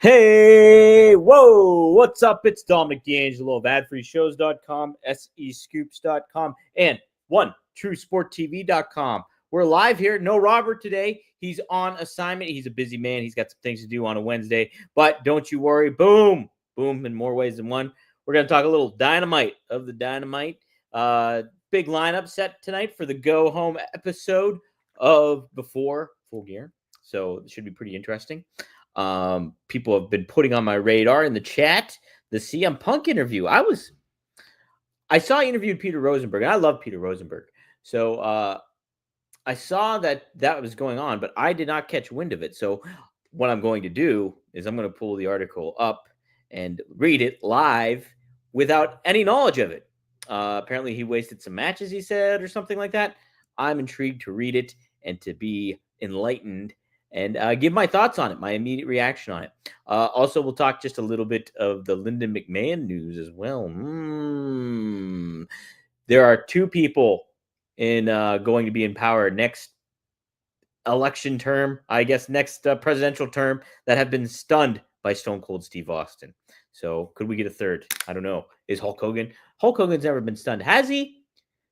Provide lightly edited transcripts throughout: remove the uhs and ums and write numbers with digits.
Hey, whoa, what's up? It's Dominic D'Angelo of adfreeshows.com, SEScoops.com, and OneTrueSportTV.com. We're live here. No Robert today. He's on assignment. He's a busy man. He's got some things to do on a Wednesday, but don't you worry. Boom, boom, in more ways than one. We're going to talk a little Dynamite of the Dynamite. Big lineup set tonight for the go-home episode of Before Full Gear, so it should be pretty interesting. People have been putting on my radar in the chat the CM Punk interview. I saw he interviewed Peter Rosenberg, and I love Peter Rosenberg. So I saw that was going on, but I did not catch wind of it. So what I'm going to do is I'm going to pull the article up and read it live without any knowledge of it. Apparently he wasted some matches, he said, or something like that. I'm intrigued to read it and to be enlightened and give my thoughts on it, my immediate reaction on it. Also, we'll talk just a little bit of the Lyndon McMahon news as well. There are two people going to be in power next election term, I guess next presidential term, that have been stunned by Stone Cold Steve Austin. So could we get a third? I don't know. Is Hulk Hogan? Hulk Hogan's never been stunned. Has he?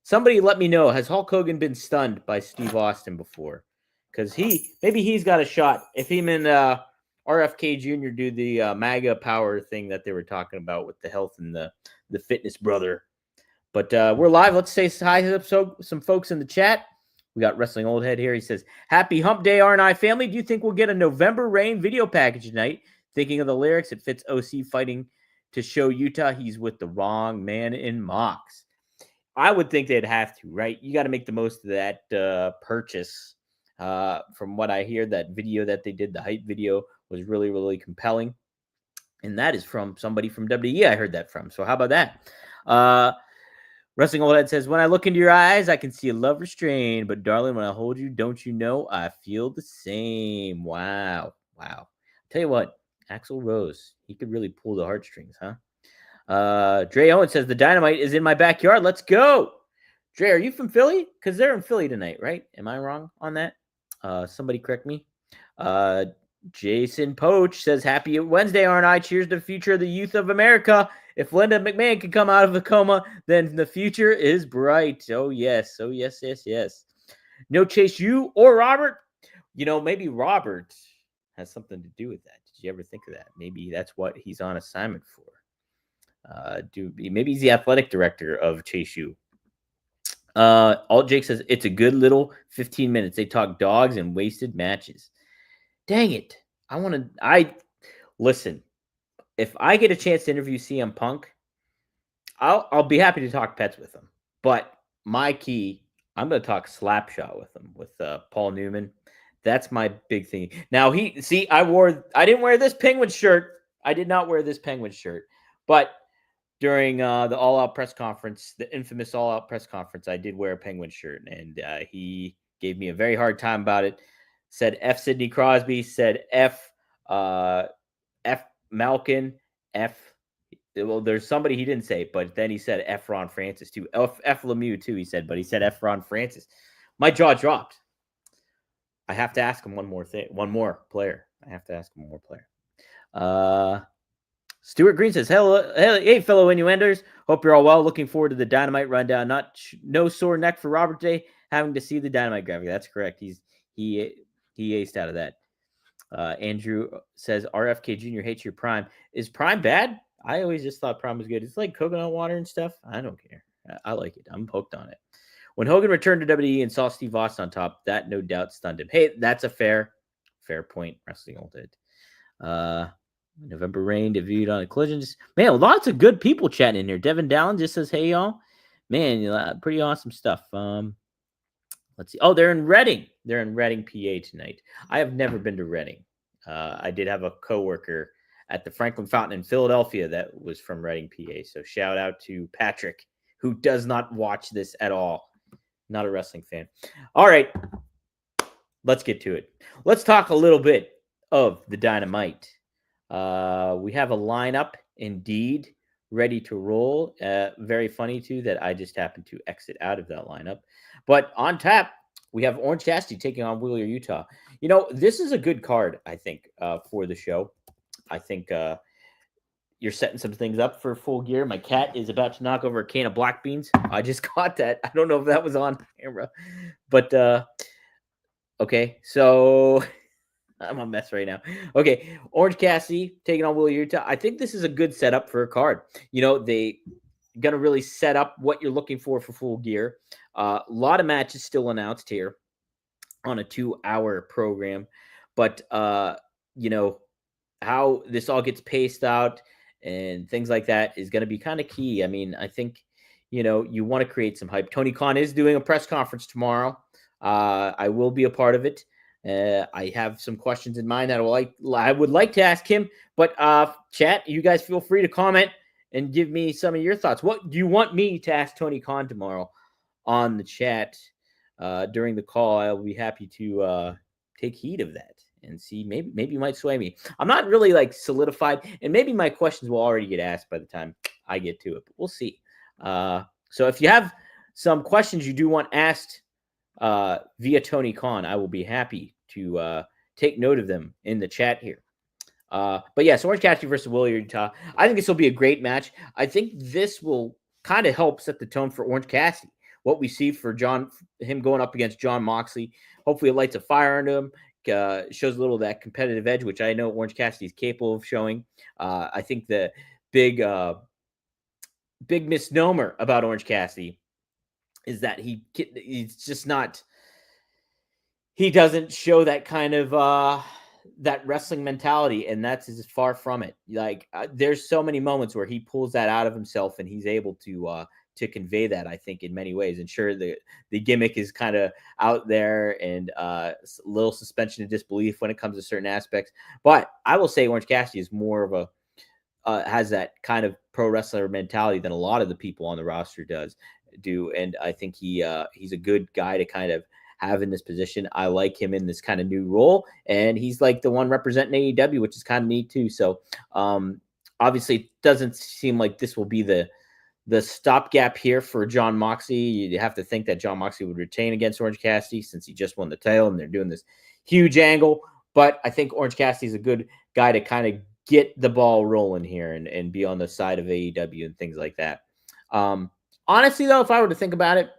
Somebody let me know. Has Hulk Hogan been stunned by Steve Austin before? Because maybe he's got a shot. If him and RFK Jr. do the MAGA power thing that they were talking about with the health and the fitness brother. But we're live. Let's say hi to some folks in the chat. We got Wrestling Old Head here. He says, happy hump day, R&I family. Do you think we'll get a November Rain video package tonight? Thinking of the lyrics, it fits OC fighting to show Utah he's with the wrong man in Mox. I would think they'd have to, right? You got to make the most of that purchase. From what I hear, that video that they did, the hype video, was really, really compelling. And that is from somebody from WWE I heard that from. So how about that? Wrestling Old Head says, when I look into your eyes, I can see a love restrained. But darling, when I hold you, don't you know, I feel the same. Wow. Tell you what, Axl Rose, he could really pull the heartstrings, huh? Dre Owen says, the Dynamite is in my backyard. Let's go. Dre, are you from Philly? Because they're in Philly tonight, right? Am I wrong on that? Somebody correct me. Jason Poach says, happy Wednesday, R&I. Cheers to the future of the youth of America. If Linda McMahon can come out of a coma, then the future is bright. Oh, yes. No Chase U or Robert. Maybe Robert has something to do with that. Did you ever think of that? Maybe that's what he's on assignment for. Maybe he's the athletic director of Chase U. Alt Jake says, it's a good little 15 minutes. They talk dogs and wasted matches. Dang it. Listen, if I get a chance to interview CM Punk, I'll be happy to talk pets with him. But my key, I'm going to talk Slapshot with him, with Paul Newman. That's my big thing. Now, I didn't wear this Penguin shirt. I did not wear this Penguin shirt. But during the All Out press conference, the infamous All Out press conference, I did wear a Penguin shirt. And he gave me a very hard time about it. Said F. Sidney Crosby, said F. Malkin, well, there's somebody he didn't say, but then he said F. Ron Francis too. F. Lemieux too, he said, but he said F. Ron Francis. My jaw dropped. I have to ask him one more player. Stuart Green says, hey, fellow Innuenders. Hope you're all well. Looking forward to the Dynamite rundown. No sore neck for Robert Day having to see the Dynamite graphic. That's correct. He aced out of that. Andrew says, RFK Jr. hates your Prime. Is Prime bad? I always just thought Prime was good. It's like coconut water and stuff. I don't care. I like it. I'm hooked on it. When Hogan returned to WWE and saw Steve Austin on top, that no doubt stunned him. Hey, that's a fair point, Wrestling Old Head. November Rain debuted on a Collision. Man, lots of good people chatting in here. Devin Dallin just says, hey, y'all. Man, pretty awesome stuff. Let's see. Oh, they're in Reading. They're in Reading, PA tonight. I have never been to Reading. I did have a coworker at the Franklin Fountain in Philadelphia that was from Reading, PA. So shout out to Patrick, who does not watch this at all. Not a wrestling fan. All right. Let's get to it. Let's talk a little bit of the Dynamite. We have a lineup, indeed, ready to roll. Very funny, too, that I just happened to exit out of that lineup. But on tap, we have Orange Cassidy taking on Wheeler, Utah. This is a good card, I think, for the show. I think you're setting some things up for Full Gear. My cat is about to knock over a can of black beans. I just caught that. I don't know if that was on camera, but okay. So I'm a mess right now. Okay, Orange Cassidy taking on Will Utah. I think this is a good setup for a card. They gonna really set up what you're looking for Full Gear. A lot of matches still announced here on a 2-hour program, but you know how this all gets paced out and things like that is going to be kind of key. I mean, I think you want to create some hype. Tony Khan is doing a press conference tomorrow. I will be a part of it. I have some questions in mind that I would like to ask him, but chat, you guys feel free to comment and give me some of your thoughts. What do you want me to ask Tony Khan tomorrow on the chat during the call? I'll be happy to take heed of that and see. Maybe you might sway me. I'm not really like solidified, and maybe my questions will already get asked by the time I get to it, but we'll see. So if you have some questions you do want asked via Tony Khan, I will be happy to take note of them in the chat here. But yes, Orange Cassidy versus Will Utah. I think this will be a great match. I think this will kind of help set the tone for Orange Cassidy. What we see for him going up against Jon Moxley, hopefully it lights a fire into him. Shows a little of that competitive edge, which I know Orange Cassidy is capable of showing. I think the big misnomer about Orange Cassidy is that he's just not. He doesn't show that kind of that wrestling mentality, and that's as far from it. Like there's so many moments where he pulls that out of himself, and he's able to convey that, I think, in many ways. And sure, the gimmick is kind of out there and a little suspension of disbelief when it comes to certain aspects. But I will say Orange Cassidy is more of a has that kind of pro wrestler mentality than a lot of the people on the roster do. And I think he's a good guy to kind of have in this position. I like him in this kind of new role, and he's like the one representing AEW, which is kind of neat too. So obviously it doesn't seem like this will be the stopgap here for Jon Moxley. You have to think that Jon Moxley would retain against Orange Cassidy since he just won the title and they're doing this huge angle. But I think Orange Cassidy is a good guy to kind of get the ball rolling here and be on the side of AEW and things like that. Honestly, though, if I were to think about it,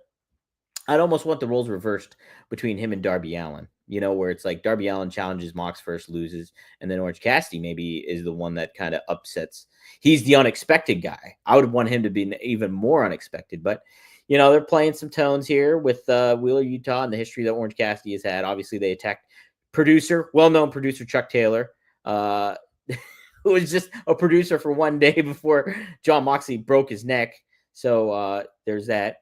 I'd almost want the roles reversed between him and Darby Allin, where it's like Darby Allin challenges Mox first, loses, and then Orange Cassidy maybe is the one that kind of upsets. He's the unexpected guy. I would want him to be even more unexpected, but they're playing some tones here with Wheeler Utah and the history that Orange Cassidy has had. Obviously, they attacked well-known producer Chuck Taylor, who was just a producer for one day before Jon Moxley broke his neck. So there's that.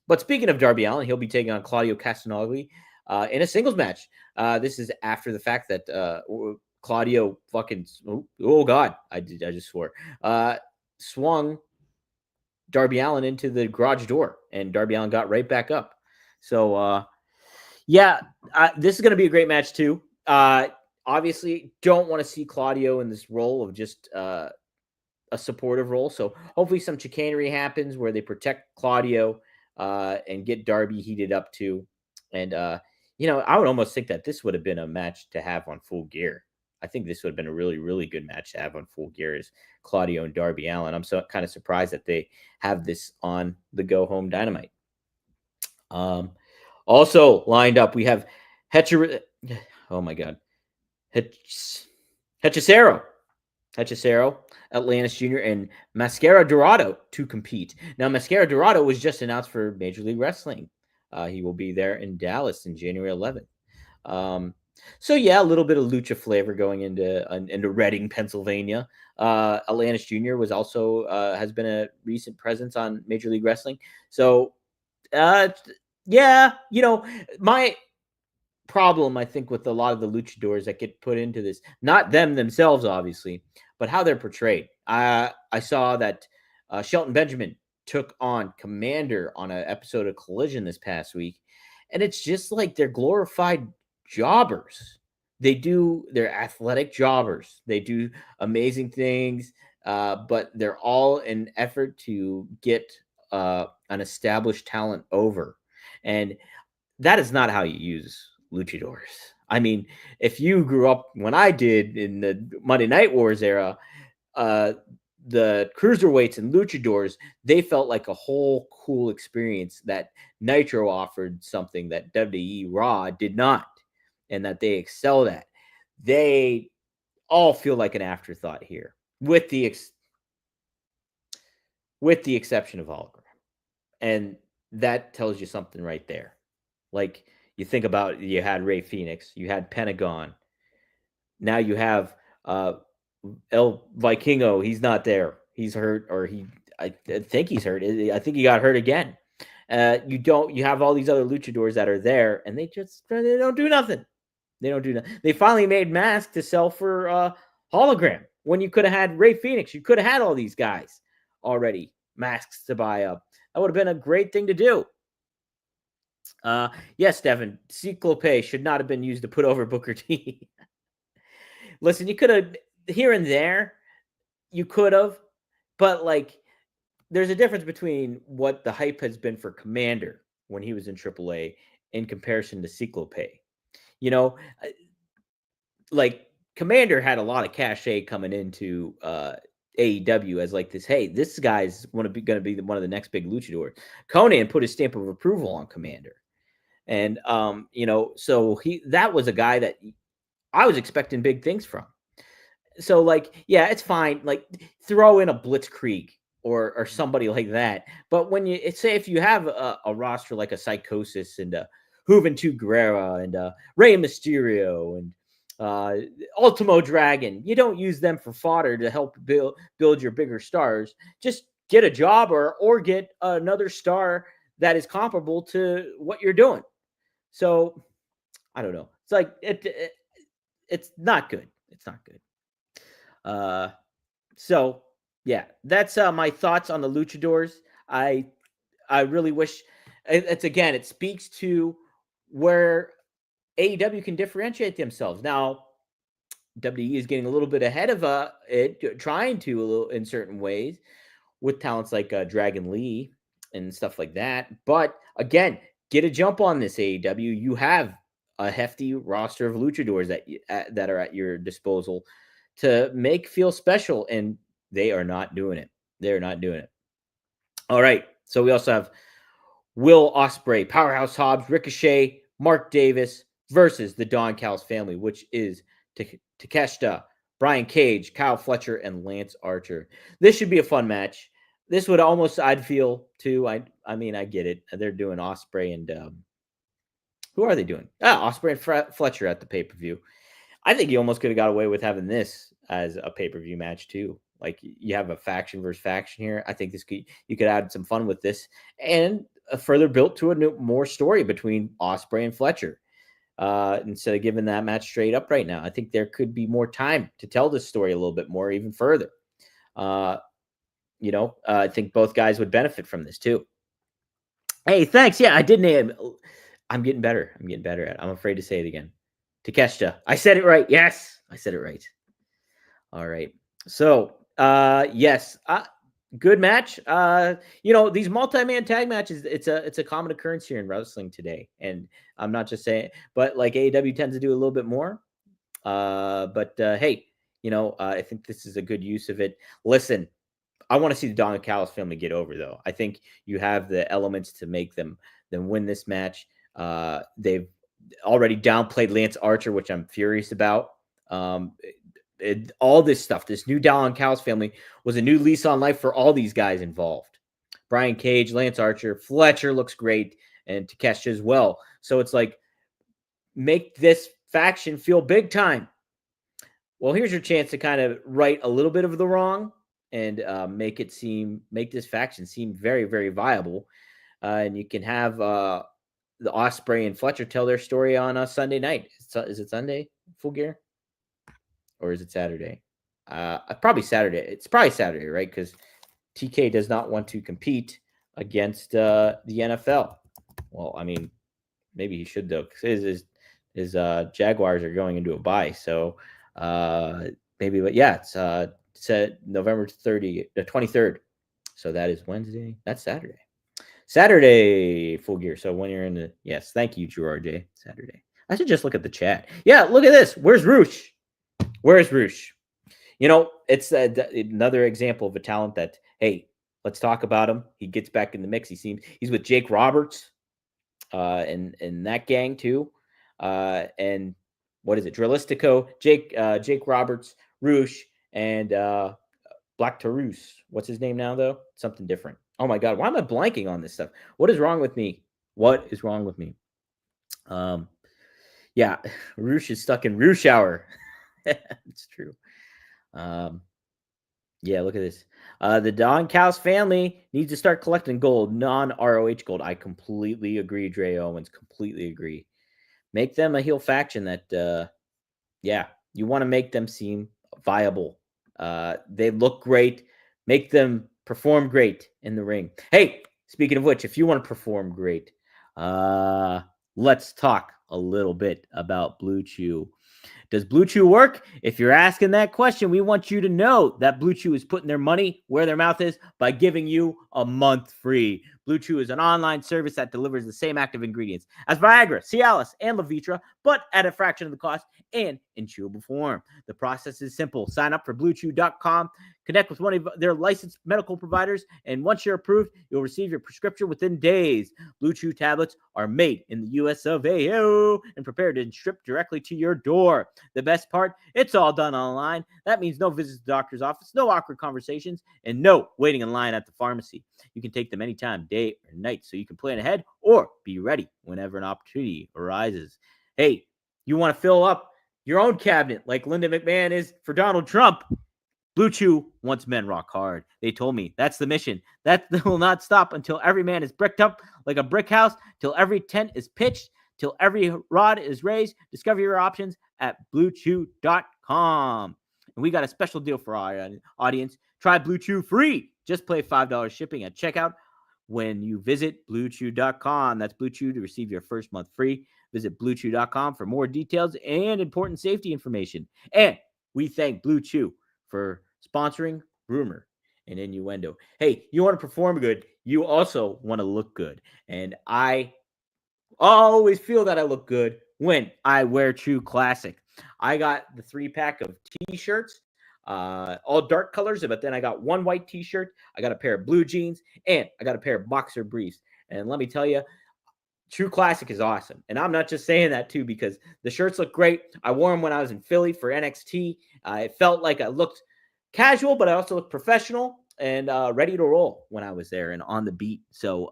But speaking of Darby Allin, he'll be taking on Claudio Castagnoli in a singles match. This is after the fact that Claudio fucking God, I just swore swung Darby Allin into the garage door, and Darby Allin got right back up. So this is going to be a great match too. Obviously, don't want to see Claudio in this role of just a supportive role. So hopefully some chicanery happens where they protect Claudio and get Darby heated up too. And, I would almost think that this would have been a match to have on Full Gear. I think this would have been a really, really good match to have on Full Gear is Claudio and Darby Allin. I'm so kind of surprised that they have this on the Go Home Dynamite. Also lined up, we have oh my God. Hechicero, Atlantis Jr., and Mascara Dorado to compete. Now, Mascara Dorado was just announced for Major League Wrestling. He will be there in Dallas in January 11th. So a little bit of lucha flavor going into Reading, Pennsylvania. Atlantis Jr. was also has been a recent presence on Major League Wrestling. So, my problem, I think, with a lot of the luchadors that get put into this, not them themselves, obviously, but how they're portrayed. I saw that Shelton Benjamin took on Commander on an episode of Collision this past week, and it's just like they're glorified jobbers. They're athletic jobbers. They do amazing things, but they're all an effort to get an established talent over. And that is not how you use luchadors. I mean, if you grew up when I did in the Monday Night Wars era, uh, the cruiserweights and luchadors, they felt like a whole cool experience that Nitro offered something that WWE Raw did not, and that they excelled at. They all feel like an afterthought here, with the exception of Hologram, and that tells you something right there. Like you think about, you had Ray Phoenix, you had Pentagon, now you have uh, El Vikingo. He's not there. He's hurt, or I think he's hurt. I think he got hurt again. You have all these other luchadors that are there, and they don't do nothing. They don't do nothing. They finally made masks to sell for hologram when you could have had Ray Phoenix. You could have had all these guys already masks to buy up. That would have been a great thing to do. Yes, Devin, Cyclope should not have been used to put over Booker T. Listen, you could have here and there, you could have, but like there's a difference between what the hype has been for Commander when he was in AAA in comparison to Cyclope. You know, like Commander had a lot of cachet coming into AEW as like this. Hey, this guy's going to be one of the next big luchadors. Conan put his stamp of approval on Commander, and so that was a guy that I was expecting big things from. So like, yeah, it's fine. Like throw in a Blitzkrieg or somebody like that. But when say if you have a roster like a Psychosis and a Juventud Guerrera and Rey Mysterio and Ultimo Dragon, you don't use them for fodder to help build your bigger stars. Just get a job or get another star that is comparable to what you're doing. So I don't know. It's like it's not good. It's not good. So yeah, that's my thoughts on the luchadors. I really wish it speaks to where AEW can differentiate themselves. Now, WWE is getting a little bit ahead of it, trying to a little in certain ways with talents like Dragon Lee and stuff like that. But again, get a jump on this AEW. You have a hefty roster of luchadors that are at your disposal to make feel special, and they are not doing it. They're not doing it. All right. So we also have Will Ospreay, Powerhouse Hobbs, Ricochet, Mark Davis versus the Don Callis family, which is Takeshita, Brian Cage, Kyle Fletcher, and Lance Archer. This should be a fun match. This would almost, I'd feel too. I mean, I get it. They're doing Ospreay and who are they doing? Ospreay and Fletcher at the pay-per-view. I think you almost could have got away with having this as a pay-per-view match too. Like you have a faction versus faction here. I think you could add some fun with this and further built to more story between Ospreay and Fletcher. Instead of giving that match straight up right now, I think there could be more time to tell this story a little bit more, even further. I think both guys would benefit from this too. Hey, thanks. Yeah, I did name. I'm getting better. I'm afraid to say it again. Takeshita. I said it right. Yes, I said it right. All right. So, yes, good match. These multi-man tag matches, it's a common occurrence here in wrestling today. And I'm not just saying, but like AEW tends to do a little bit more. Hey, I think this is a good use of it. Listen, I want to see the Don Callis family get over, though. I think you have the elements to make them win this match. They've already downplayed Lance Archer, which I'm furious about. All this stuff, this new Don Callis family was a new lease on life for all these guys involved. Brian Cage, Lance Archer, Fletcher looks great, and Takeshita as well. So it's like, make this faction feel big time. Well, here's your chance to kind of right a little bit of the wrong and make this faction seem very, very viable. And you can have the Ospreay and Fletcher tell their story on a Sunday night. Is it Sunday, Full Gear? Or is it Saturday? Probably Saturday. It's probably Saturday, right? Because TK does not want to compete against the NFL. Well, I mean, maybe he should, though, because his Jaguars are going into a bye. So maybe, but yeah, it's set November 23rd. So that is Wednesday. That's Saturday. Full Gear. So when you're in yes, thank you, Drew RJ. Saturday. I should just look at the chat. Yeah, look at this. Where's Roosh? Where's Roosh? It's another example of a talent that, hey, let's talk about him. He gets back in the mix. He's with Jake Roberts, and that gang too. And what is it? Drillistico, Jake Roberts, Roosh, and Black Taurus. What's his name now though? Something different. Oh my god, why am I blanking on this stuff? What is wrong with me? What is wrong with me? Yeah, Roosh is stuck in Roosh Hour. It's true. Yeah, look at this. The Don Cows family needs to start collecting gold, non-ROH gold. I completely agree, Dre Owens. Completely agree. Make them a heel faction that, yeah, you want to make them seem viable. They look great. Make them perform great in the ring. Hey, speaking of which, if you want to perform great, let's talk a little bit about Blue Chew. Does Blue Chew work? If you're asking that question, we want you to know that Blue Chew is putting their money where their mouth is by giving you a month free. Blue Chew is an online service that delivers the same active ingredients as Viagra, Cialis, and Levitra, but at a fraction of the cost and in chewable form. The process is simple. Sign up for BlueChew.com, connect with one of their licensed medical providers, and once you're approved, you'll receive your prescription within days. Blue Chew tablets are made in the US of A and prepared and shipped directly to your door. The best part, it's all done online. That means no visits to the doctor's office, no awkward conversations, and no waiting in line at the pharmacy. You can take them anytime, day or night, so you can plan ahead or be ready whenever an opportunity arises. Hey, you want to fill up your own cabinet like Linda McMahon is for Donald Trump? Blue Chew wants men rock hard. They told me that's the mission. That will not stop until every man is bricked up like a brick house, till every tent is pitched, till every rod is raised. Discover your options at BlueChew.com. And we got a special deal for our audience. Try Blue Chew free. Just pay $5 shipping at checkout when you visit BlueChew.com. That's Blue Chew to receive your first month free. Visit BlueChew.com for more details and important safety information. And we thank Blue Chew for sponsoring Rumor and Innuendo. Hey, you want to perform good. You also want to look good. And I always feel that I look good when I wear True Classic. I got the 3-pack of t-shirts, all dark colors, but then I got one white t-shirt. I got a pair of blue jeans, and I got a pair of boxer briefs. And let me tell you, True Classic is awesome. And I'm not just saying that too because the shirts look great. I wore them when I was in Philly for NXT. It felt like I looked casual, but I also looked professional and ready to roll when I was there and on the beat. So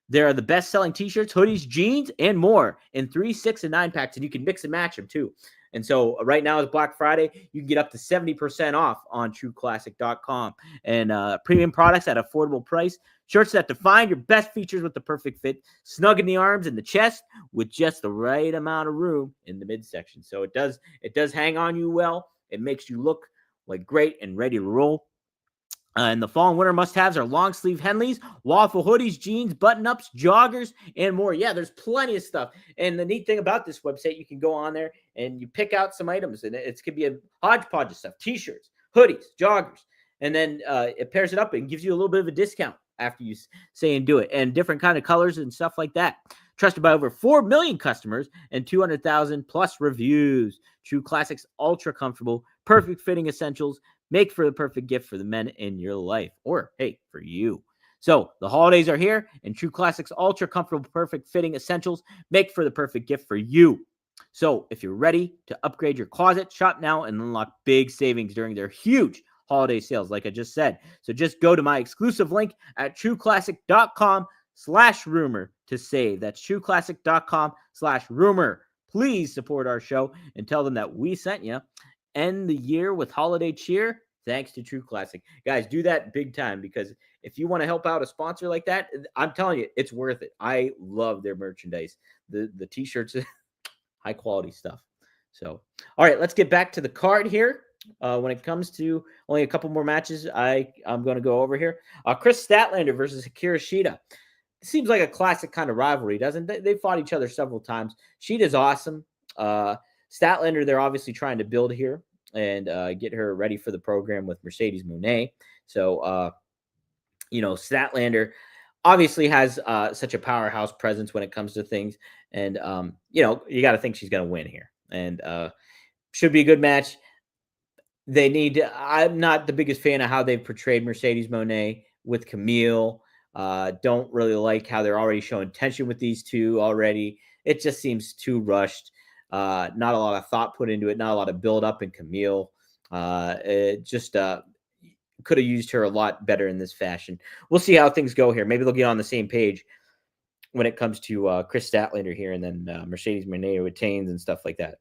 there are the best-selling t-shirts, hoodies, jeans, and more in 3, 6, and 9 packs, and you can mix and match them too. And so right now is Black Friday. You can get up to 70% off on TrueClassic.com and premium products at affordable price. Shirts that define your best features with the perfect fit, snug in the arms and the chest with just the right amount of room in the midsection. So it does hang on you well. It makes you look like great and ready to roll. And the fall and winter must-haves are long-sleeve Henleys, waffle hoodies, jeans, button-ups, joggers, and more. Yeah, there's plenty of stuff. And the neat thing about this website, you can go on there and you pick out some items. And it could be a hodgepodge of stuff, T-shirts, hoodies, joggers. And then it pairs it up and gives you a little bit of a discount after you say and do it. And different kind of colors and stuff like that. Trusted by over 4 million customers and 200,000 plus reviews. True Classics, ultra comfortable, perfect fitting essentials. Make for the perfect gift for the men in your life, or hey, for you. So the holidays are here, and True Classics ultra comfortable, perfect fitting essentials make for the perfect gift for you. So if you're ready to upgrade your closet, shop now and unlock big savings during their huge holiday sales, like I just said. So just go to my exclusive link at TrueClassic.com/rumor to save. That's TrueClassic.com/rumor. Please support our show and tell them that we sent you. End the year with holiday cheer thanks to True Classic. Guys, do that big time because if you want to help out a sponsor like that, I'm telling you, it's worth it. I love their merchandise. The t-shirts, high quality stuff. So, all right, let's get back to the card here. When it comes to only a couple more matches, I'm going to go over here. Chris Statlander versus Akira Shida. It seems like a classic kind of rivalry, doesn't it? They fought each other several times. Shida's awesome. Statlander, they're obviously trying to build here and get her ready for the program with Mercedes Moné. So, Statlander, obviously has such a powerhouse presence when it comes to things. And, you got to think she's going to win here. And should be a good match. I'm not the biggest fan of how they've portrayed Mercedes Monet with Camille. Don't really like how they're already showing tension with these two already. It just seems too rushed. Not a lot of thought put into it, not a lot of build up in Camille. It just could have used her a lot better in this fashion. We'll see how things go here. Maybe they'll get on the same page when it comes to Chris Statlander here, and then Mercedes Monet retains and stuff like that.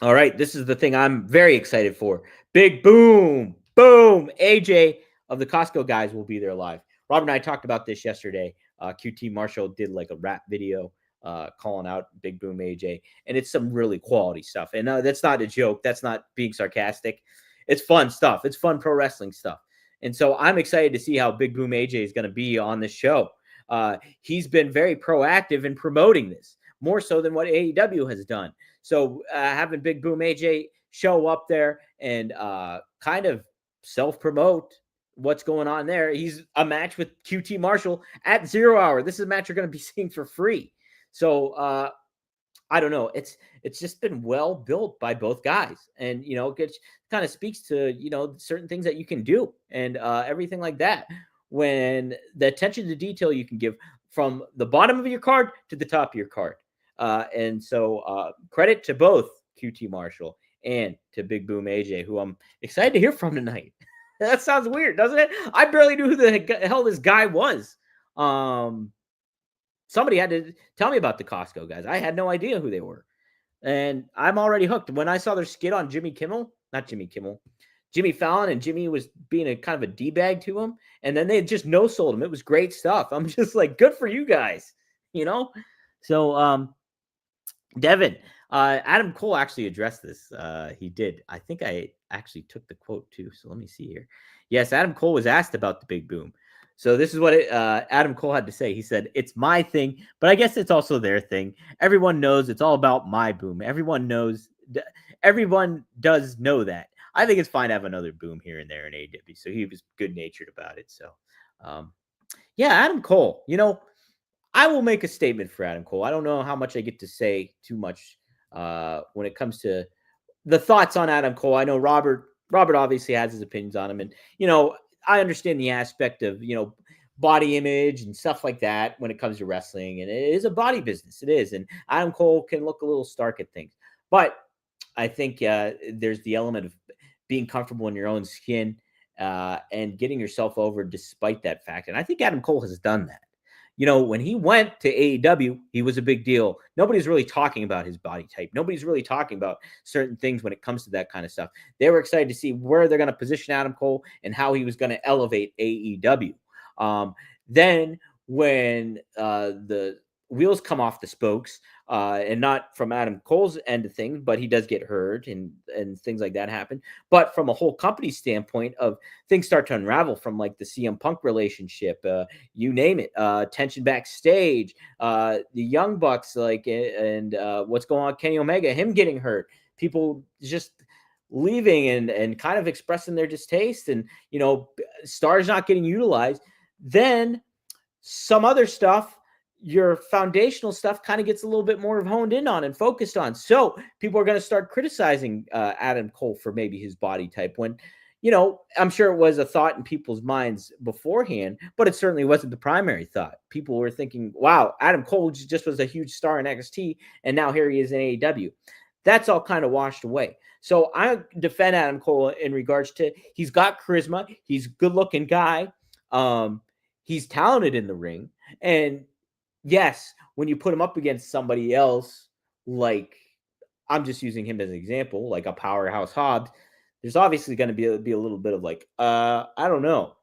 All right, this is the thing I'm very excited for. Big boom, boom. AJ of the Costco guys will be there live. Rob and I talked about this yesterday. QT Marshall did like a rap video calling out Big Boom AJ, and it's some really quality stuff. And that's not a joke. That's not being sarcastic. It's fun stuff. It's fun pro wrestling stuff. And so I'm excited to see how Big Boom AJ is going to be on this show. He's been very proactive in promoting this, more so than what AEW has done. So having Big Boom AJ show up there and kind of self-promote what's going on there. He's a match with QT Marshall at 0 Hour. This is a match you're going to be seeing for free. So I don't know. It's just been well built by both guys, and it kind of speaks to certain things that you can do and everything like that. When the attention to detail you can give from the bottom of your card to the top of your card. And so credit to both QT Marshall and to Big Boom AJ, who I'm excited to hear from tonight. That sounds weird, doesn't it? I barely knew who the hell this guy was. Somebody had to tell me about the Costco guys. I had no idea who they were. And I'm already hooked. When I saw their skit on Jimmy Fallon, and Jimmy was being a kind of a D-bag to him, and then they just no-sold him. It was great stuff. I'm just like, good for you guys, So, Devin, Adam Cole actually addressed this. He did. I think I actually took the quote too. So let me see here. Yes, Adam Cole was asked about the Big Boom. So this is what Adam Cole had to say. He said, "It's my thing, but I guess it's also their thing. Everyone knows it's all about my boom. Everyone does know that. I think it's fine to have another boom here and there in AEW." So he was good-natured about it. So, yeah, Adam Cole, I will make a statement for Adam Cole. I don't know how much I get to say too much when it comes to the thoughts on Adam Cole. I know Robert obviously has his opinions on him, and I understand the aspect of body image and stuff like that when it comes to wrestling, and it is a body business. It is, and Adam Cole can look a little stark at things, but I think there's the element of being comfortable in your own skin and getting yourself over despite that fact, and I think Adam Cole has done that. When he went to AEW, he was a big deal. Nobody's really talking about his body type. Nobody's really talking about certain things when it comes to that kind of stuff. They were excited to see where they're going to position Adam Cole and how he was going to elevate AEW. Then when the wheels come off the spokes, and not from Adam Cole's end of things, but he does get hurt and things like that happen. But from a whole company standpoint of things start to unravel from like the CM Punk relationship, you name it, tension backstage, the Young Bucks, and what's going on, Kenny Omega, him getting hurt, people just leaving and kind of expressing their distaste, and stars not getting utilized. Then some other stuff, your foundational stuff kind of gets a little bit more honed in on and focused on. So people are going to start criticizing Adam Cole for maybe his body type when, I'm sure it was a thought in people's minds beforehand, but it certainly wasn't the primary thought. People were thinking, wow, Adam Cole just was a huge star in NXT, and now here he is in AEW. That's all kind of washed away. So I defend Adam Cole in regards to he's got charisma. He's a good-looking guy. He's talented in the ring. And yes, when you put him up against somebody else, like I'm just using him as an example, like a powerhouse Hobbs, there's obviously going to be a little bit of like, I don't know,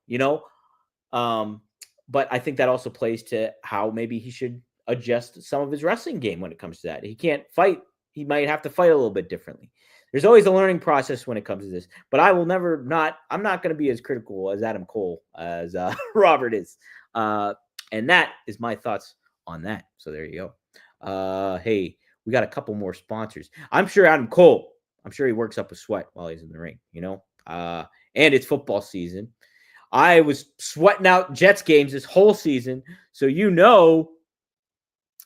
but I think that also plays to how maybe he should adjust some of his wrestling game when it comes to that. He can't fight. He might have to fight a little bit differently. There's always a learning process when it comes to this, but I'm not going to be as critical as Adam Cole as Robert is. And that is my thoughts on that. So there you go. Hey, we got a couple more sponsors. I'm sure Adam Cole, he works up a sweat while he's in the ring, and it's football season. I was sweating out Jets games this whole season. So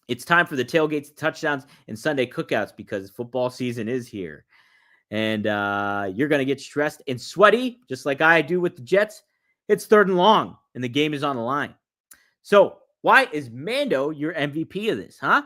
it's time for the tailgates, touchdowns, and Sunday cookouts because football season is here. And you're going to get stressed and sweaty, just like I do with the Jets. It's 3rd and long, and the game is on the line. So why is Mando your MVP of this, huh?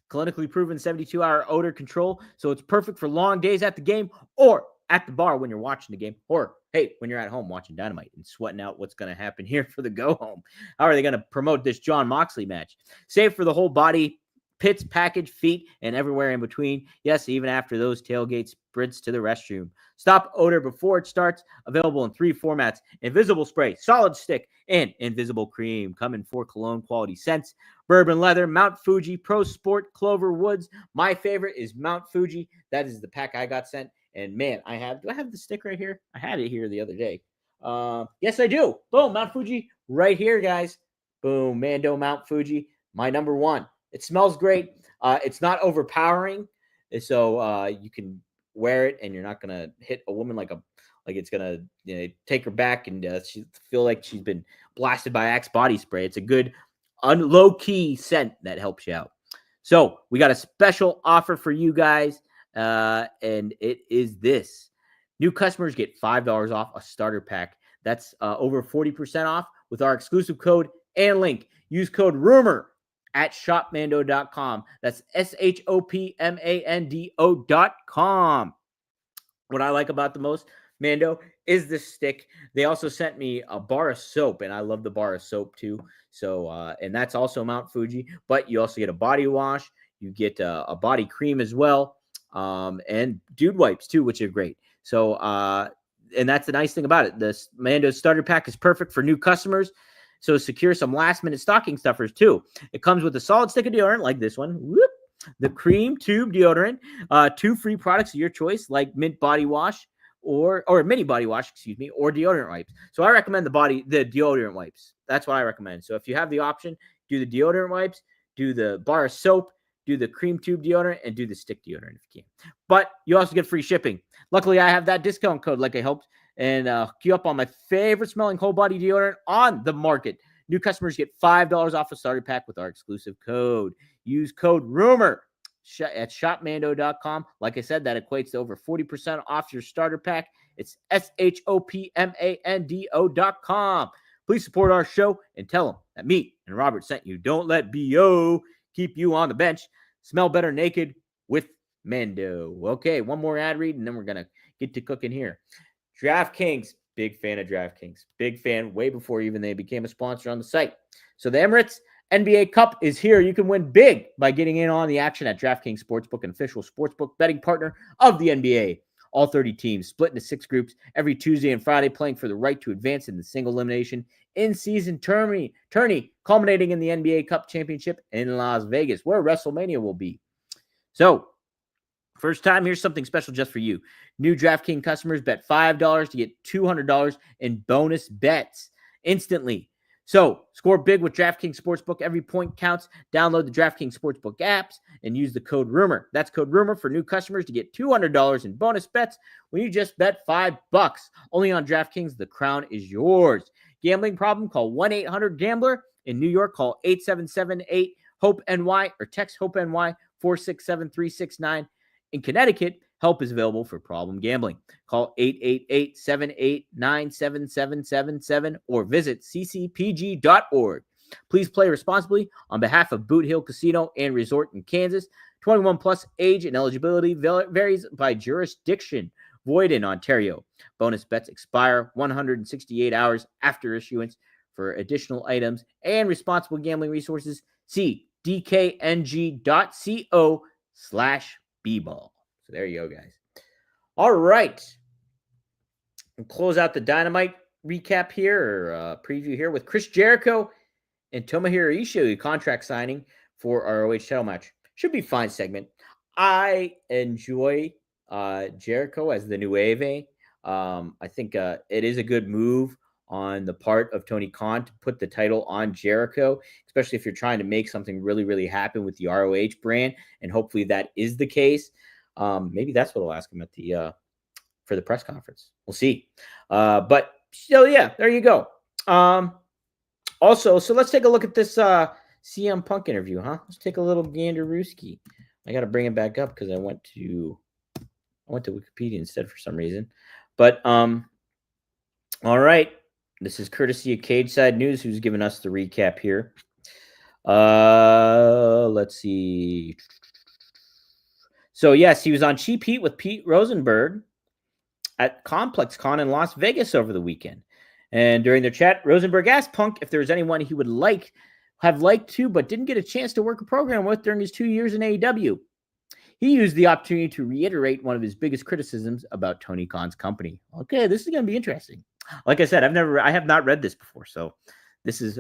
Clinically proven 72-hour odor control, so it's perfect for long days at the game or at the bar when you're watching the game, or hey, when you're at home watching Dynamite and sweating out what's going to happen here for the go home. How are they going to promote this Jon Moxley match? Save for the whole body, pits, package, feet, and everywhere in between. Yes, even after those tailgate sprints to the restroom. Stop odor before it starts. Available in 3 formats: invisible spray, solid stick, and invisible cream. Come in 4 cologne quality scents: bourbon leather, Mount Fuji, Pro Sport, Clover Woods. My favorite is Mount Fuji. That is the pack I got sent. And man, do I have the stick right here? I had it here the other day. Yes, I do. Boom, Mount Fuji right here, guys. Boom, Mando Mount Fuji, my number 1. It smells great. It's not overpowering, so you can wear it, and you're not gonna hit a woman like it's gonna take her back and she feel like she's been blasted by Axe body spray. It's a good low key scent that helps you out. So we got a special offer for you guys, and it is this: new customers get $5 off a starter pack. That's over 40% off with our exclusive code and link. Use code RUMOR at shopmando.com. That's shopmando.com. What I like about the most, Mando, is this stick. They also sent me a bar of soap, and I love the bar of soap too. So, and that's also Mount Fuji, but you also get a body wash. You get a body cream as well, and dude wipes too, which are great. So, and that's the nice thing about it. This Mando starter pack is perfect for new customers. So secure some last-minute stocking stuffers, too. It comes with a solid stick of deodorant, like this one. Whoop. The cream tube deodorant. 2 free products of your choice, like mint body wash or mini body wash, or deodorant wipes. So I recommend the deodorant wipes. That's what I recommend. So if you have the option, do the deodorant wipes, do the bar of soap, do the cream tube deodorant, and do the stick deodorant if you can. But you also get free shipping. Luckily, I have that discount code, like I hoped, and hook you up on my favorite smelling whole body deodorant on the market. New customers get $5 off a starter pack with our exclusive code. Use code RUMOR at shopmando.com. Like I said, that equates to over 40% off your starter pack. It's shopmando.com. Please support our show and tell them that me and Robert sent you. Don't let BO keep you on the bench. Smell better naked with Mando. Okay, one more ad read, and then we're going to get to cooking here. DraftKings, big fan of DraftKings. Big fan way before even they became a sponsor on the site. So the Emirates NBA Cup is here. You can win big by getting in on the action at DraftKings Sportsbook, an official sportsbook betting partner of the NBA. All 30 teams split into 6 groups every Tuesday and Friday, playing for the right to advance in the single elimination in-season tourney, culminating in the NBA Cup championship in Las Vegas, where WrestleMania will be. So, first time, here's something special just for you. New DraftKings customers bet $5 to get $200 in bonus bets instantly. So, score big with DraftKings Sportsbook. Every point counts. Download the DraftKings Sportsbook apps and use the code RUMOR. That's code RUMOR for new customers to get $200 in bonus bets when you just bet $5. Only on DraftKings, the crown is yours. Gambling problem? Call 1-800-GAMBLER. In New York, call 877-8-HOPE-NY or text HOPE-NY 467-369. In Connecticut, help is available for problem gambling. Call 888-789-7777 or visit ccpg.org. Please play responsibly on behalf of Boot Hill Casino and Resort in Kansas. 21 plus age and eligibility varies by jurisdiction. Void in Ontario. Bonus bets expire 168 hours after issuance. For additional items and responsible gambling resources, see dkng.co/bball. So there you go, guys. All right. We'll close out the Dynamite recap here, or preview here, with Chris Jericho and Tomohiro Ishii contract signing for our ROH title match. Should be a fine segment. I enjoy Jericho as the new Eve. I think it is a good move on the part of Tony Khan to put the title on Jericho, especially if you're trying to make something really, really happen with the ROH brand, and hopefully that is the case. Maybe that's what I'll ask him at the for the press conference. We'll see. But So yeah, there you go. Also, so let's take a look at this CM Punk interview, huh? Let's take a little ganderooski. I got to bring it back up because I went to Wikipedia instead for some reason. But all right. This is courtesy of Cage Side News, who's giving us the recap here. Let's see. So yes, he was on Cheap Heat with Pete Rosenberg at Complex Con in Las Vegas over the weekend. And during their chat, Rosenberg asked Punk if there was anyone he would have liked to, but didn't get a chance to work a program with during his 2 years in AEW. He used the opportunity to reiterate one of his biggest criticisms about Tony Khan's company. Okay, this is going to be interesting. Like I said, I have not read this before, so this is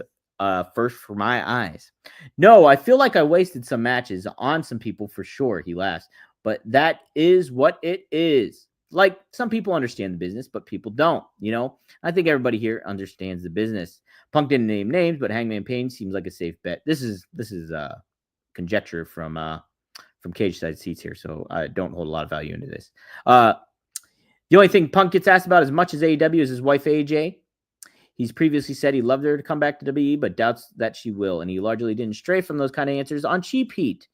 first for my eyes. No, I feel like I wasted some matches on some people for sure, he laughs. But that is what it is. Like, some people understand the business, but people don't, you know? I think everybody here understands the business. Punk didn't name names, but Hangman Page seems like a safe bet. This is conjecture from Cage Side Seats here, so I don't hold a lot of value into this. The only thing Punk gets asked about as much as AEW is his wife, AJ. He's previously said he loved her to come back to WWE, but doubts that she will, and he largely didn't stray from those kind of answers on Cheap Heat.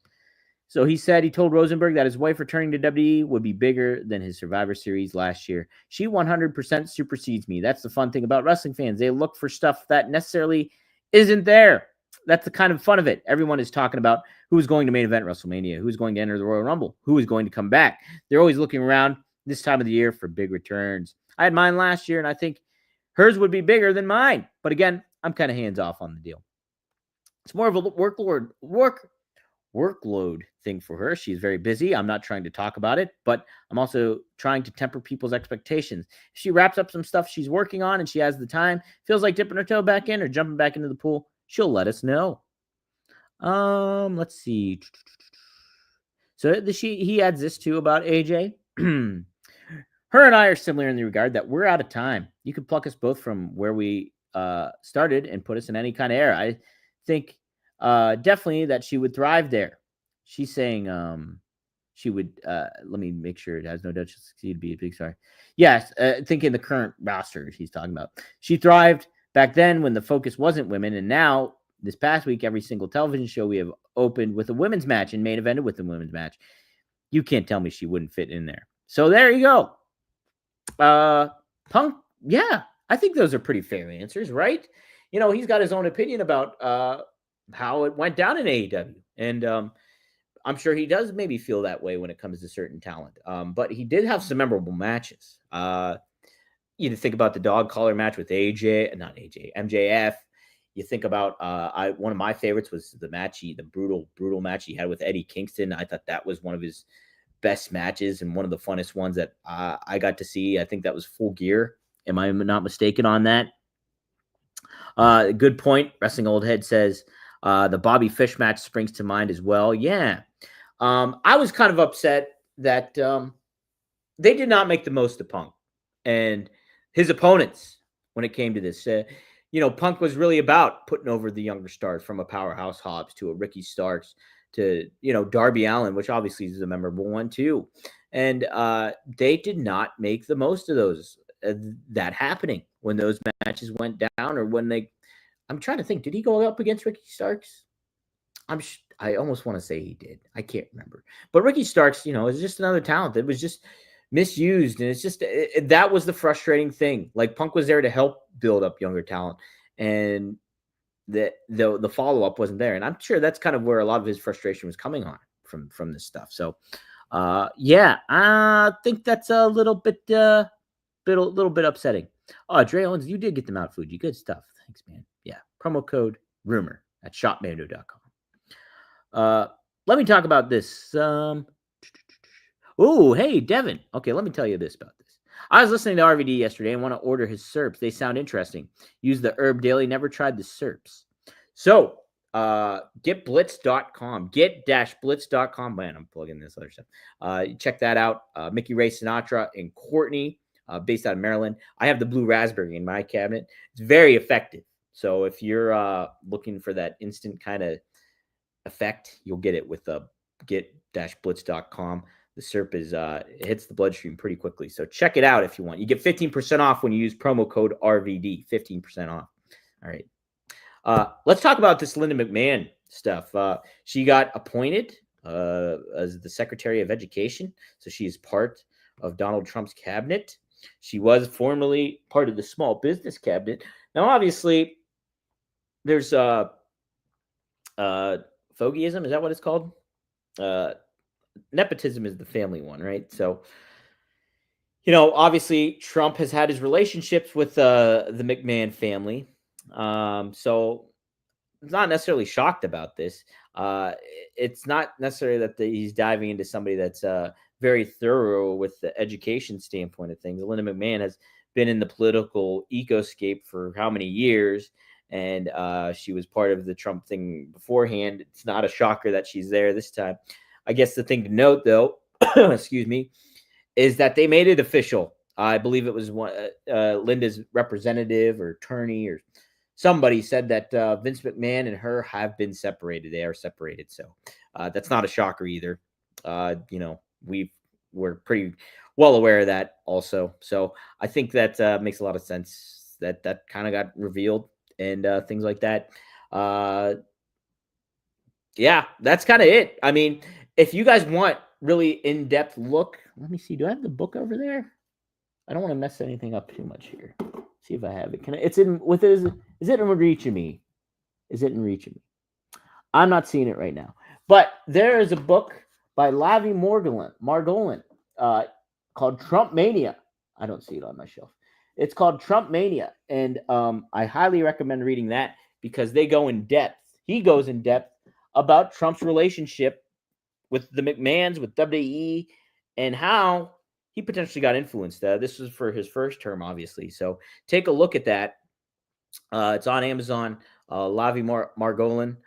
So he said he told Rosenberg that his wife returning to WWE would be bigger than his Survivor Series last year. She 100% supersedes me. That's the fun thing about wrestling fans. They look for stuff that necessarily isn't there. That's the kind of fun of it. Everyone is talking about who's going to main event WrestleMania, who's going to enter the Royal Rumble, who is going to come back. They're always looking around this time of the year for big returns. I had mine last year, and I think hers would be bigger than mine. But again, I'm kind of hands off on the deal. It's more of a workload thing for her. She's very busy. I'm not trying to talk about it, but I'm also trying to temper people's expectations. If she wraps up some stuff she's working on and she has the time, feels like dipping her toe back in or jumping back into the pool, she'll let us know. Let's see. So he adds this too about AJ. Her and I are similar in the regard that we're out of time. You could pluck us both from where we started and put us in any kind of era. I think definitely that she would thrive there. She's saying she would, let me make sure it has no doubt to succeed, be a big star. Yes, think in the current roster he's talking about. She thrived back then when the focus wasn't women, and now this past week, every single television show we have opened with a women's match and main evented with a women's match. You can't tell me she wouldn't fit in there. So there you go. Punk, yeah, I think those are pretty fair answers, right? You know, he's got his own opinion about how it went down in AEW. And I'm sure he does maybe feel that way when it comes to certain talent. But he did have some memorable matches. You think about the dog collar match with MJF. You think about one of my favorites was the brutal match he had with Eddie Kingston. I thought that was one of his best matches and one of the funnest ones that I got to see. I think that was Full Gear. Am I not mistaken on that? Good point. Wrestling Old Head says the Bobby Fish match springs to mind as well. Yeah. I was kind of upset that they did not make the most of Punk and his opponents when it came to this. Punk was really about putting over the younger stars, from a Powerhouse Hobbs to a Ricky Starks to, Darby Allin, which obviously is a memorable one too. And they did not make the most of those, that happening when those matches went down, or when I'm trying to think, did he go up against Ricky Starks? I almost want to say he did. I can't remember. But Ricky Starks, is just another talent that was just misused. And it's just, that was the frustrating thing. Like, Punk was there to help build up younger talent, and the follow-up wasn't there. And I'm sure that's kind of where a lot of his frustration was coming on from this stuff. So yeah, I think that's a little bit upsetting. Dre Owens, you did get them out, Fuji. Good stuff. Thanks, man. Yeah. Promo code rumor at shopmando.com. Let me talk about this. Oh, hey, Devin. Okay, let me tell you this about this. I was listening to RVD yesterday and want to order his syrups. They sound interesting. Use the herb daily. Never tried the syrups. So, getblitz.com. Get-blitz.com. Man, I'm plugging this other stuff. Check that out. Mickey Ray Sinatra and Courtney, based out of Maryland. I have the blue raspberry in my cabinet. It's very effective. So if you're looking for that instant kind of effect, you'll get it with get-blitz.com. The SERP is it hits the bloodstream pretty quickly. So check it out if you want. You get 15% off when you use promo code RVD. 15% off. All right. Let's talk about this Linda McMahon stuff. She got appointed as the Secretary of Education, so she is part of Donald Trump's cabinet. She was formerly part of the Small Business Cabinet. Now, obviously, there's fogeyism. Is that what it's called? Nepotism is the family one, right? So, obviously, Trump has had his relationships with the McMahon family. So not necessarily shocked about this. Uh, it's not necessarily that he's diving into somebody that's very thorough with the education standpoint of things. Linda McMahon has been in the political ecoscape for how many years, and she was part of the Trump thing beforehand. It's not a shocker that she's there this time. I guess the thing to note, though, excuse me, is that they made it official. I believe it was Linda's representative or attorney or somebody said that Vince McMahon and her have been separated. They are separated. So that's not a shocker either. We're pretty well aware of that also. So I think that makes a lot of sense that kind of got revealed and things like that. Yeah, that's kind of it. I mean, if you guys want really in-depth look, let me see. Do I have the book over there? I don't want to mess anything up too much here. See if I have it. Is it in reach of me? Is it in reach of me? I'm not seeing it right now. But there is a book by Lavi Margolin called Trump Mania. I don't see it on my shelf. It's called Trump Mania. And I highly recommend reading that because they go in depth. He goes in depth about Trump's relationship with the McMahons, with WWE, and how he potentially got influenced. This was for his first term, obviously. So take a look at that. It's on Amazon. Lavi Margolin,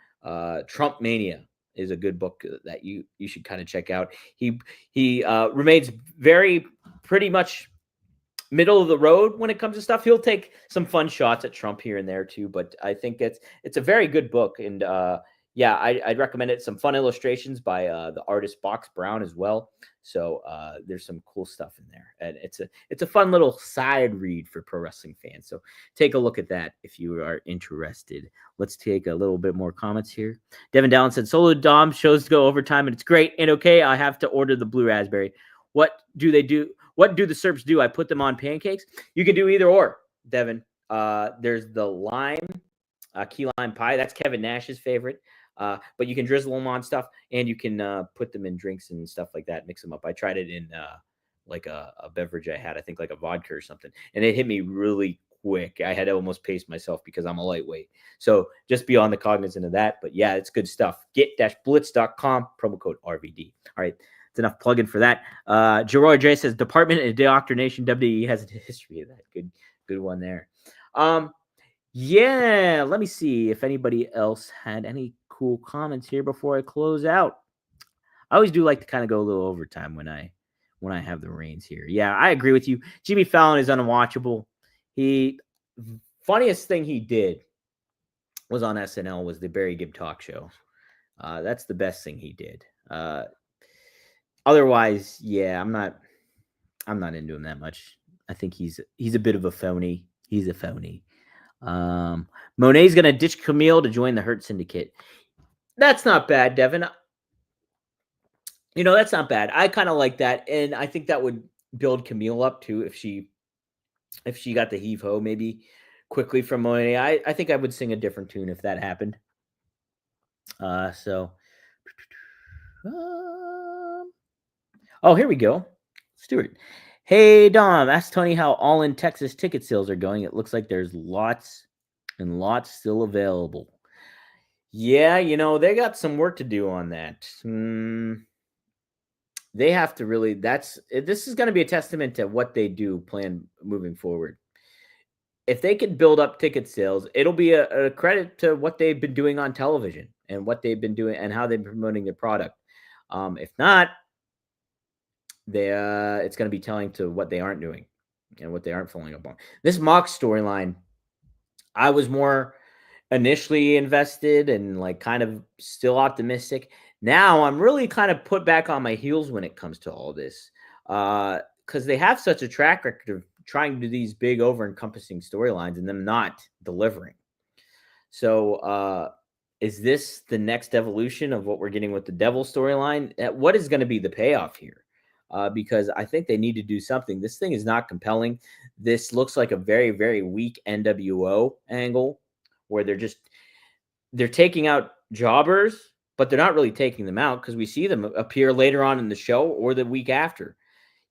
Trump Mania is a good book that you should kind of check out. He remains very pretty much middle of the road when it comes to stuff. He'll take some fun shots at Trump here and there too, but I think it's a very good book. And yeah, I'd recommend it. Some fun illustrations by the artist Box Brown as well. So there's some cool stuff in there, and it's a fun little side read for pro wrestling fans. So take a look at that if you are interested. Let's take a little bit more comments here. Devin Dallin said, "Solo Dom shows to go overtime, and it's great and okay. I have to order the blue raspberry. What do they do? What do the Serps do? I put them on pancakes. You can do either or, Devin. There's the lime, key lime pie. That's Kevin Nash's favorite. But you can drizzle them on stuff, and you can put them in drinks and stuff like that. Mix them up. I tried it in like a beverage I had, I think like a vodka or something, and it hit me really quick. I had to almost pace myself because I'm a lightweight. So just be on the cognizant of that. But yeah, it's good stuff. Get-blitz.com, promo code RVD. All right. It's enough plugging for that. Gerard J says Department of Indoctrination WWE has a history of that. Good one there. Yeah, let me see if anybody else had any cool comments here before I close out. I always do like to kind of go a little overtime when I have the reins here. Yeah, I agree with you. Jimmy Fallon is unwatchable. Funniest thing he did was on SNL was the Barry Gibb talk show. That's the best thing he did. Otherwise, yeah, I'm not into him that much. I think he's a bit of a phony. He's a phony. Monet's gonna ditch Camille to join the Hurt Syndicate. That's not bad, Devin. That's not bad. I kind of like that, and I think that would build Camille up too if she got the heave ho maybe quickly from Monet. I think I would sing a different tune if that happened. Oh, here we go. Stuart. Hey, Dom, ask Tony how All In Texas ticket sales are going. It looks like there's lots and lots still available. Yeah, they got some work to do on that. They have to really, this is going to be a testament to what they do plan moving forward. If they could build up ticket sales, it'll be a credit to what they've been doing on television and what they've been doing and how they've been promoting their product. If not, it's going to be telling to what they aren't doing and what they aren't following up on. This Mox storyline, I was more initially invested and like kind of still optimistic. Now I'm really kind of put back on my heels when it comes to all this, because they have such a track record of trying to do these big, over-encompassing storylines and them not delivering. So, is this the next evolution of what we're getting with the Devil storyline? What is going to be the payoff here? Because I think they need to do something. This thing is not compelling. This looks like a very, very weak NWO angle where they're taking out jobbers, but they're not really taking them out because we see them appear later on in the show or the week after.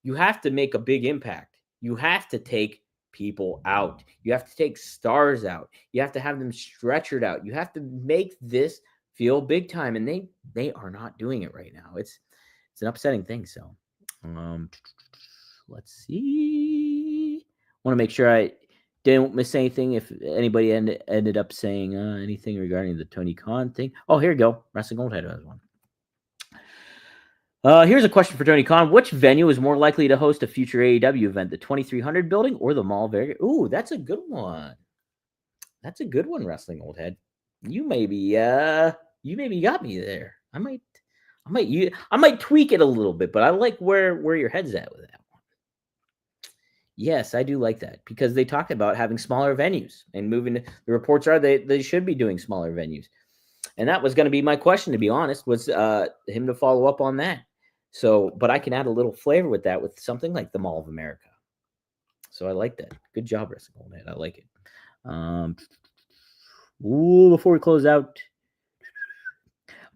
You have to make a big impact. You have to take people out. You have to take stars out. You have to have them stretchered out. You have to make this feel big time, and they are not doing it right now. It's an upsetting thing. So, let's see. Want to make sure I didn't miss anything. If anybody ended up saying anything regarding the Tony Khan thing. Oh, here you go. Wrestling Old Head has one. Here's a question for Tony Khan. Which venue is more likely to host a future AEW event, the 2300 building or the Mall of Vegas? Ooh, that's a good one. That's a good one, Wrestling Old Head. You maybe got me there. I might tweak it a little bit, but I like where your head's at with that one. Yes, I do like that because they talked about having smaller venues and moving. The reports are they should be doing smaller venues. And that was going to be my question, to be honest, was him to follow up on that. So, but I can add a little flavor with that with something like the Mall of America. So I like that. Good job, Wrestling Old Head. I like it. Before we close out,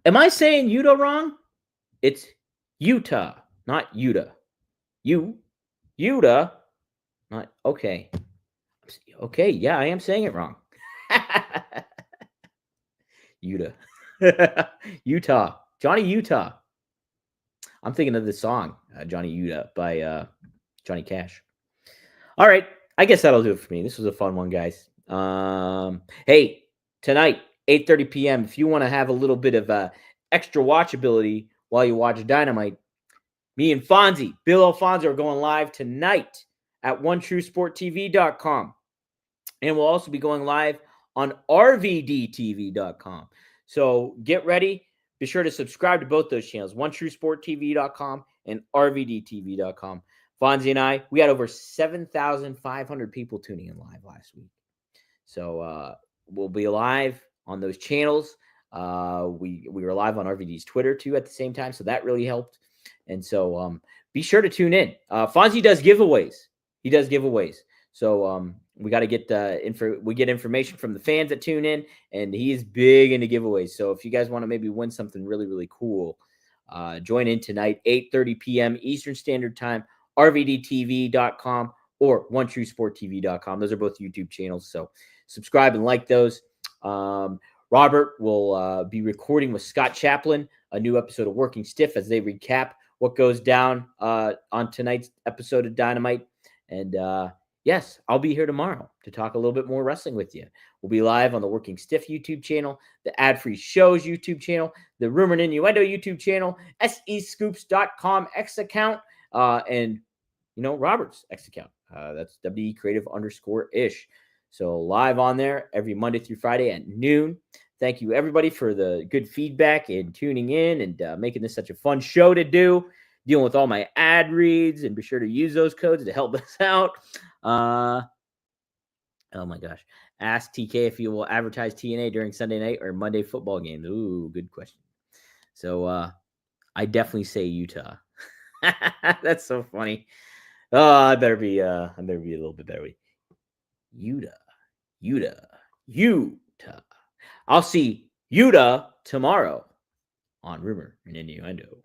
am I saying Utah wrong? It's Utah, not Utah. Utah, not okay. Okay, yeah, I am saying it wrong. Utah, Johnny Utah. I'm thinking of the song Johnny Utah by Johnny Cash. All right, I guess that'll do it for me. This was a fun one, guys. Hey, tonight 8:30 p.m. If you want to have a little bit of extra watchability while you watch Dynamite, me and Fonzie, Bill Alfonso, are going live tonight at OneTrueSportTV.com, and we'll also be going live on RVDTV.com. So get ready. Be sure to subscribe to both those channels, OneTrueSportTV.com and RVDTV.com. Fonzie and I, we had over 7,500 people tuning in live last week. So we'll be live on those channels. We were live on RVD's Twitter, too, at the same time, so that really helped. And so be sure to tune in. Fonzie does giveaways. He does giveaways. So we got to get we get information from the fans that tune in, and he is big into giveaways. So if you guys want to maybe win something really, really cool, join in tonight, 8:30 p.m. Eastern Standard Time, RVDTV.com or OneTrueSportTV.com. Those are both YouTube channels. So subscribe and like those. Robert will be recording with Scott Chaplin a new episode of Working Stiff as they recap what goes down on tonight's episode of Dynamite. And yes, I'll be here tomorrow to talk a little bit more wrestling with you. We'll be live on the Working Stiff YouTube channel, the Ad-Free Shows YouTube channel, the Rumor and Innuendo YouTube channel, SEScoops.com X account, and, Robert's X account. That's WE Creative _ish. So live on there every Monday through Friday at noon. Thank you, everybody, for the good feedback and tuning in and making this such a fun show to do. Dealing with all my ad reads, and be sure to use those codes to help us out. Oh my gosh. Ask TK if he will advertise TNA during Sunday night or Monday football games. Ooh, good question. So I definitely say Utah. That's so funny. Oh, I better be a little bit better. Utah. I'll see Utah tomorrow on Rumor and Innuendo.